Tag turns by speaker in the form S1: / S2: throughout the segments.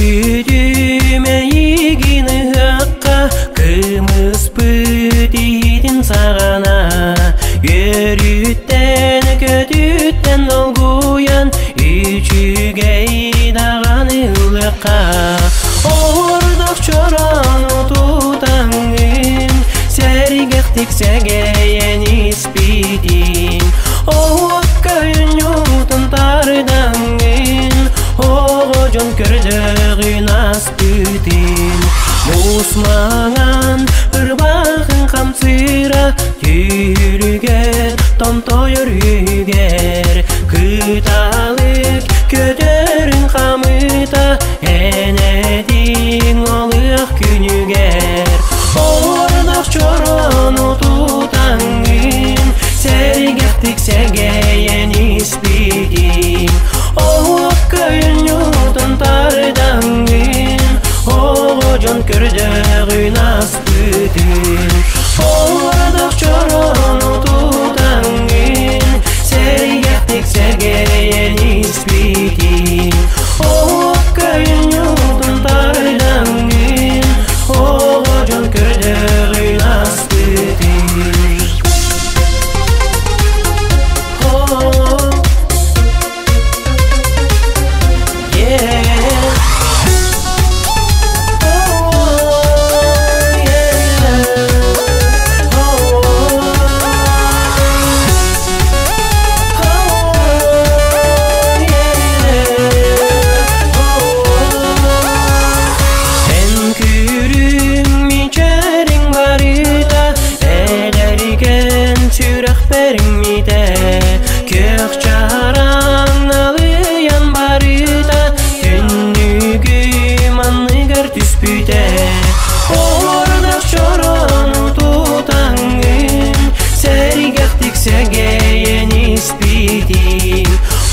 S1: Күдіме егіні ғаққа Күміс бүдейдің сағана Өріттен көдіттен олғуян Үчігей даған ұлыққа Ордақ чоран ұтутаңын Сәргіқтік сәгейен іспейдін Оғық көйін ұтын тарыдаңын Оғыжын көрдіғін аспүйдін Мұсмаған ұрбағын қамсыра Түрігер, тонтойыр үйгер Күталық көдерін қамыта Әнәдің олық күнігер Ордақ чорын ұтутаңын Сәргіқтік сәгейен іспейдін Оғық көйін ұтын тарыдаңын Оғыжын көрдіғін аспүйдін Ордақ чорын ұтутаңын Сәргіқтік сәгейен іспейдін Оғық көйін ұтын тарыдаңын Оғыжын көрдіғін аспүйдін Көк чаран алыян барыда Түннігі манныгар түспүйді Ордақ чорын ұтутаңын Сәргіқтік сәгейен іспейдін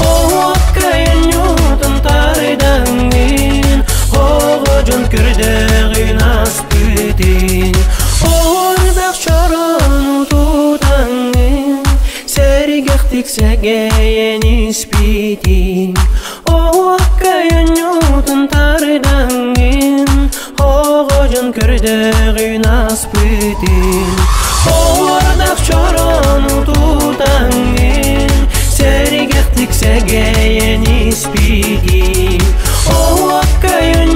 S1: Оғық көйін ұтын тарыдаңын Оғыжын көрдіғін аспүйдін Ордақ чорын ұтутаңын Сәргіқтік сәгейен іспейдін Оғық көйін ұтын тарыдаңын Оғыжын көрдіғін аспүйдін Ордақ чорын ұтутаңын Сәргіқтік сәгейен іспейдін Оғық көйін